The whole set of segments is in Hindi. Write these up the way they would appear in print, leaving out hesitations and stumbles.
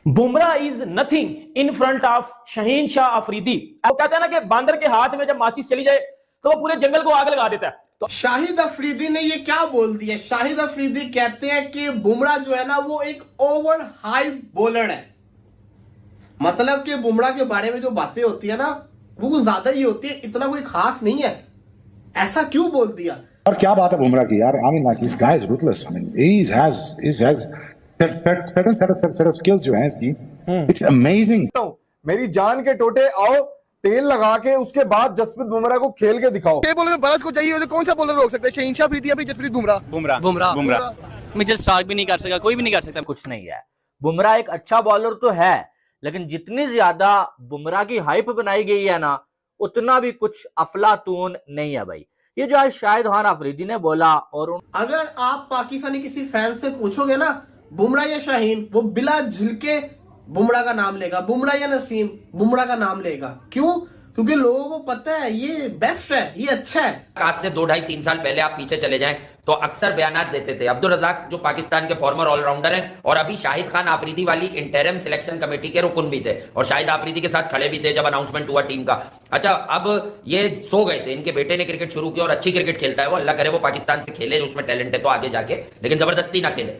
Bumrah is nothing in front of Shaheen Shah Afridi. वो कहते हैं ना कि बांदर के हाथ में जब माचिस चली जाए तो वो पूरे जंगल को आग लगा देता है। तो शाहिद अफरीदी ने ये क्या बोल दिया? शाहिद अफरीदी कहते हैं कि बुमराह जो है ना वो एक ओवर हाइप बॉलर है। मतलब कि बुमराह के बारे में जो बातें होती है ना वो कुछ ज्यादा ही होती है, इतना कोई खास नहीं है। ऐसा क्यों बोल दिया? और क्या बात है बुमराह की यार। I mean like this guy is ruthless. I mean he has certain set of skills जो हैं इसकी। It's amazing. मेरी जान के टोटे आओ, तेल लगा के उसके बाद जसप्रीत बुमराह को खेल के दिखाओ। ये बॉलर में बरस को चाहिए तो कौन सा बॉलर रोक सकता है? शहीन शाह अफरीदी या फिर जसप्रीत बुमराह? मिचेल स्टार्क भी नहीं कर सका, कोई भी नहीं कर सकता। कुछ नहीं है। बुमराह एक अच्छा बॉलर तो है, लेकिन जितनी ज्यादा बुमराह की हाइप बनाई गई है ना उतना भी कुछ अफलातून नहीं है भाई। ये जो है शाहिद खान अफरीदी ने बोला। और अगर आप पाकिस्तानी किसी फैन से पूछोगे ना बुमराह या शाहीन, वो बिला झिलके बुमराह का नाम लेगा। बुमराह या नसीम, बुमराह का नाम लेगा। क्यों? क्योंकि लोगों को पता है ये बेस्ट है, ये अच्छा है। आज से 2 ढाई 3 साल पहले आप पीछे चले जाएं तो अक्सर बयानात देते थे अब्दुल रज़ाक जो पाकिस्तान के फॉर्मर ऑलराउंडर हैं और अभी शाहिद खान आफरीदी वाली इंटरिम सिलेक्शन कमेटी के रुकन भी थे और शाहिद आफरीदी के साथ खड़े भी थे जब अनाउंसमेंट हुआ टीम का। अच्छा, अब ये सो गए थे। इनके बेटे ने क्रिकेट शुरू किया और अच्छी क्रिकेट खेलता है वो, अल्लाह करे वो पाकिस्तान से खेले, उसमें टैलेंट है तो आगे जाके, लेकिन जबरदस्ती ना खेले।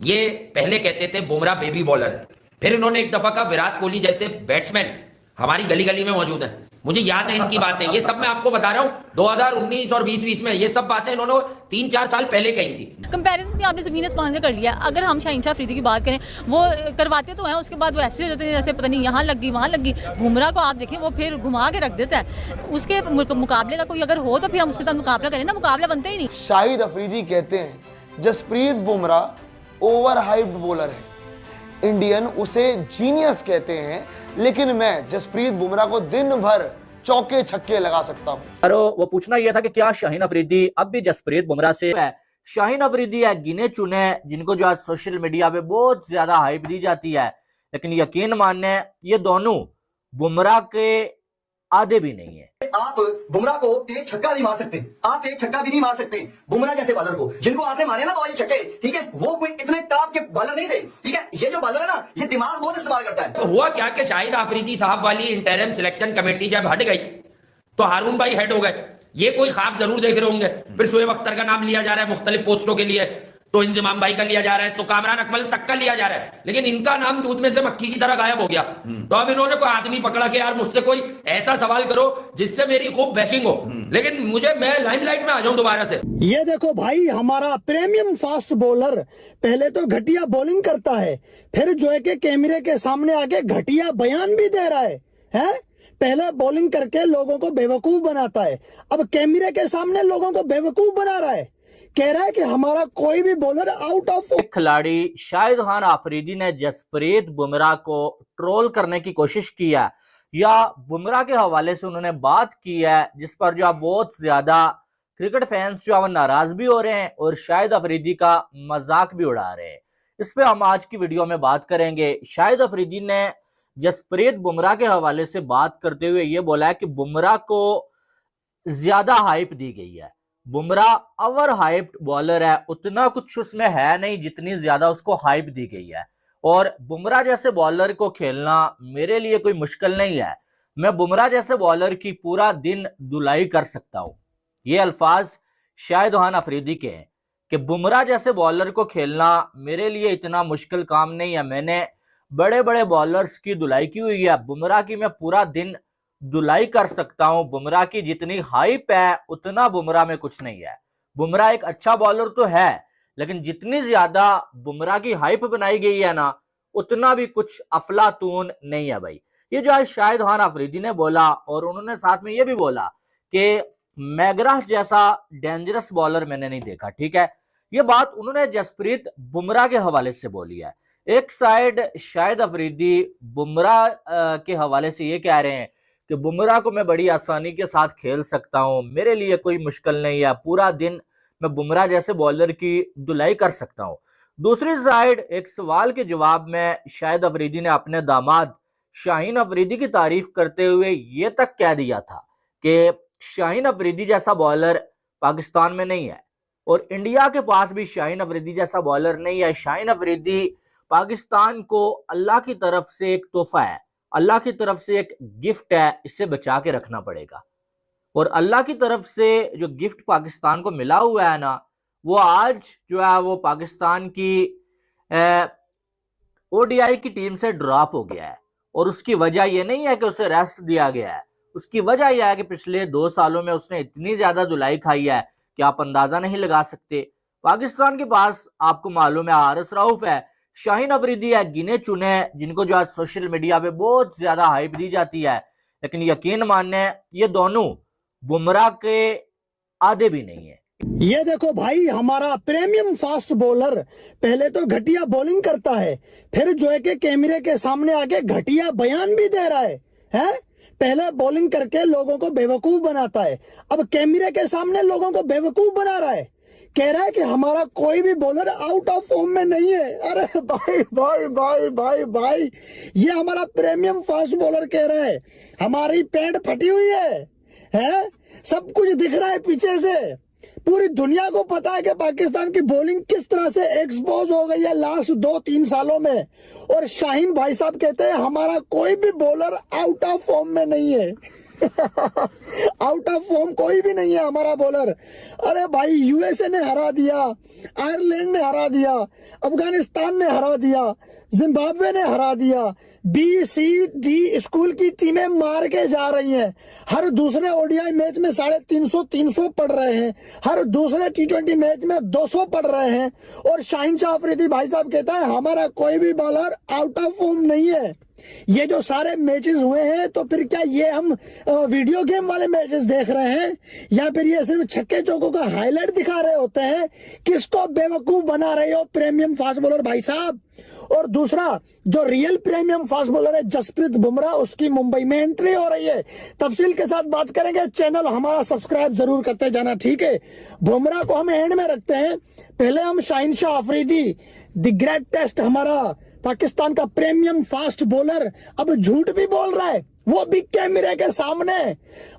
ये पहले कहते थे बुमराह बेबी बॉलर है, फिर इन्होंने एक दफा कहा विराट कोहली जैसे बैट्समैन हमारी गली गली में मौजूद है। मुझे याद है इनकी बातें, ये सब मैं आपको बता रहा हूँ 2019 और 2020 में ये सब बातें इन्होंने 3-4 साल पहले कही थी। कंपैरिजन भी आपने ज़मीन आसमान का कर लिया। अगर हम शाहीन शाह अफरीदी की बात करें, वो करवाते तो हैं, उसके बाद वो ऐसे हो जाते हैं जैसे पता नहीं यहाँ लग गई वहाँ लग गई। बुमराह को आप देखें वो फिर घुमा के रख देता है। उसके मुकाबले का कोई अगर हो तो फिर हम उसके साथ मुकाबला करें ना, मुकाबला बनता ही नहीं। शाहिद अफरीदी कहते हैं Jasprit Bumrah over hyped bowler है, इंडियन उसे जीनियस कहते हैं, लेकिन मैं जसप्रीत बुमराह को दिन भर चौके छक्के लगा सकता हूं। वो पूछना यह था कि क्या शाहीन अफरीदी अब भी जसप्रीत बुमराह से है? शाहीन अफरीदी है गिने चुने जिनको जो आज सोशल मीडिया पे बहुत ज्यादा हाइप दी जाती है, लेकिन यकीन मानने ये दोनों बुमराह के आधे भी नहीं है। आप बुमराह को एक छक्का नहीं मार सकते, आप एक छक्का भी नहीं मार सकते बुमराह जैसे बॉलर को, जिनको आपने मारे ना बाजी छक्के, ठीक है, वो कोई इतने टॉप के बॉलर नहीं थे। ठीक है, ये जो बॉलर है ना ये दिमाग बहुत इस्तेमाल करता है। तो हुआ क्या कि शाहिद आफरीदी साहब वाली इंटरिम सिलेक्शन कमेटी जब हट गई तो हारून भाई हेड हो गए। ये कोई ख्वाब जरूर देख रहे होंगे। फिर शोएब अख्तर का नाम लिया जा रहा है मुख्तलिफ पोस्टों के लिए, तो इंजमाम भाई का लिया जा रहा है, तो कामरान अकमल तक का लिया जा रहा है, लेकिन इनका नाम दूध में से मक्खी की तरह गायब हो गया। तो अब इन्होंने कोई आदमी पकड़ा के यार मुझसे कोई ऐसा सवाल करो जिससे मेरी खूब बैशिंग हो, लेकिन मैं लाइमलाइट में आ जाऊं दोबारा से। ये देखो भाई, हमारा प्रीमियम फास्ट बॉलर पहले तो घटिया बॉलिंग करता है, फिर जो है कि कैमरे के सामने आके घटिया बयान भी दे रहा है? पहले बॉलिंग करके लोगों को बेवकूफ बनाता है, अब कैमरे के सामने लोगों को बेवकूफ बना रहा है। कह रहा है कि हमारा कोई भी बॉलर आउट ऑफ। खिलाड़ी शाहिद खान आफरीदी ने जसप्रीत बुमराह को ट्रोल करने की कोशिश की है या बुमराह के हवाले से उन्होंने बात की है जिस पर जो बहुत ज्यादा क्रिकेट फैंस जो है नाराज भी हो रहे हैं और शाहिद अफरीदी का मजाक भी उड़ा रहे हैं। इस पे हम आज की वीडियो में बात करेंगे। शाहिद अफरीदी ने जसप्रीत बुमराह के हवाले से बात करते हुए ये बोला है कि बुमराह को ज्यादा हाइप दी गई है, बुमराह ओवर हाइप्ड बॉलर है, उतना कुछ उसमें है नहीं जितनी ज्यादा उसको हाइप दी गई है। और बुमराह जैसे बॉलर को खेलना मेरे लिए कोई मुश्किल नहीं है, मैं बुमराह जैसे बॉलर की पूरा दिन धुलाई कर सकता हूं। ये अल्फाज शाहिद खान अफरीदी के हैं कि बुमराह जैसे बॉलर को खेलना मेरे लिए इतना मुश्किल काम नहीं है, मैंने बड़े बड़े बॉलर्स की धुलाई की हुई है, बुमराह की मैं पूरा दिन धुलाई कर सकता हूं। बुमराह की जितनी हाइप है उतना बुमराह में कुछ नहीं है। बुमराह एक अच्छा बॉलर तो है, लेकिन जितनी ज्यादा बुमराह की हाइप बनाई गई है ना उतना भी कुछ अफलातून नहीं है भाई। ये जो है शाहिद खान अफरीदी ने बोला और उन्होंने साथ में ये भी बोला कि मैग्राह जैसा डेंजरस बॉलर मैंने नहीं देखा। ठीक है, ये बात उन्होंने जसप्रीत बुमराह के हवाले से बोली है। एक साइड शाहिद अफरीदी बुमराह के हवाले से ये कह रहे हैं कि बुमराह को मैं बड़ी आसानी के साथ खेल सकता हूं, मेरे लिए कोई मुश्किल नहीं है, पूरा दिन मैं बुमराह जैसे बॉलर की धुलाई कर सकता हूं। दूसरी साइड एक सवाल के जवाब में शाहिद अफरीदी ने अपने दामाद शाहीन अफरीदी की तारीफ करते हुए ये तक कह दिया था कि शाहीन अफरीदी जैसा बॉलर पाकिस्तान में नहीं है और इंडिया के पास भी शाहीन अफरीदी जैसा बॉलर नहीं है। शाहीन अफरीदी पाकिस्तान को अल्लाह की तरफ से एक तोहफा है, अल्लाह की तरफ से एक गिफ्ट है, इसे बचा के रखना पड़ेगा। और अल्लाह की तरफ से जो गिफ्ट पाकिस्तान को मिला हुआ है ना, वो आज जो है वो पाकिस्तान की ओडीआई की टीम से ड्रॉप हो गया है। और उसकी वजह यह नहीं है कि उसे रेस्ट दिया गया है, उसकी वजह यह है कि पिछले 2 सालों में उसने इतनी ज्यादा धुलाई खाई है कि आप अंदाजा नहीं लगा सकते। पाकिस्तान के पास आपको मालूम है हारिस रऊफ है, शाहीन अफरीदी है, गिने चुने जिनको जो आज सोशल मीडिया पे बहुत ज्यादा हाइप दी जाती है, लेकिन यकीन मानने ये दोनों बुमराह के आधे भी नहीं है। ये देखो भाई, हमारा प्रीमियम फास्ट बॉलर पहले तो घटिया बॉलिंग करता है, फिर जो है कि कैमरे के सामने आके घटिया बयान भी दे रहा है? पहले बॉलिंग करके लोगों को बेवकूफ बनाता है, अब कैमरे के सामने लोगों को बेवकूफ बना रहा है, कह रहा है कि हमारा कोई भी बॉलर आउट ऑफ फॉर्म में नहीं है। अरे भाई भाई भाई भाई भाई, ये हमारा प्रीमियम फास्ट बॉलर कह रहा है हमारी पैंट फटी हुई है? सब कुछ दिख रहा है पीछे से, पूरी दुनिया को पता है कि पाकिस्तान की बॉलिंग किस तरह से एक्सपोज हो गई है लास्ट 2-3 सालों में। और शाहीन भाई साहब कहते हैं हमारा कोई भी बॉलर आउट ऑफ फॉर्म में नहीं है। आउट ऑफ फॉर्म कोई भी नहीं है हमारा बॉलर। अरे भाई, यूएसए ने हरा दिया, आयरलैंड ने हरा दिया, अफगानिस्तान ने हरा दिया, जिम्बाब्वे ने हरा दिया, BCD स्कूल की टीमें मार के जा रही हैं। हर दूसरे ओडीआई मैच में 350 पड़ रहे हैं, हर दूसरे T20 मैच में 200 पड़ रहे हैं। और शाहीन शाह अफरीदी भाई साहब कहता है हमारा कोई भी बॉलर आउट ऑफ फॉर्म नहीं है। ये जो सारे मैचेस हुए हैं, तो फिर क्या ये हम वीडियो गेम वाले मैचेस देख रहे हैं, या फिर ये सिर्फ छक्के चौकों का हाईलाइट दिखा रहे होते हैं? किसको बेवकूफ बना रहे हो प्रीमियम फास्ट बॉलर भाई साहब? और दूसरा, जो रियल प्रीमियम फास्ट बॉलर है जसप्रीत बुमराह, उसकी मुंबई में एंट्री हो रही है। तफसील के साथ बात करेंगे, चैनल हमारा सब्सक्राइब जरूर करते जाना, ठीक है? बुमराह को हम एंड में रखते हैं, पहले हम Shaheen Shah Afridi, the great test, हमारा पाकिस्तान का प्रीमियम फास्ट बॉलर अब झूठ भी बोल रहा है, वो भी कैमरे के सामने।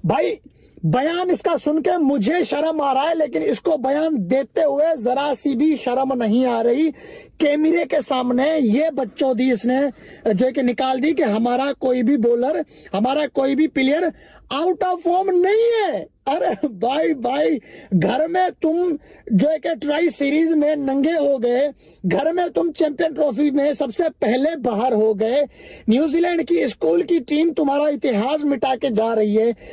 भाई, बयान इसका सुन के मुझे शर्म आ रहा है, लेकिन इसको बयान देते हुए जरा सी भी शर्म नहीं आ रही। कैमरे के सामने ये बच्चोदी इसने जो है कि निकाल दी कि हमारा कोई भी बॉलर, हमारा कोई भी प्लेयर आउट ऑफ फॉर्म नहीं है। अरे भाई भाई, घर में तुम जो है कि ट्राई सीरीज में नंगे हो गए, घर में तुम चैंपियन ट्रॉफी में सबसे पहले बाहर हो गए, न्यूजीलैंड की स्कूल की टीम तुम्हारा इतिहास मिटा के जा रही है,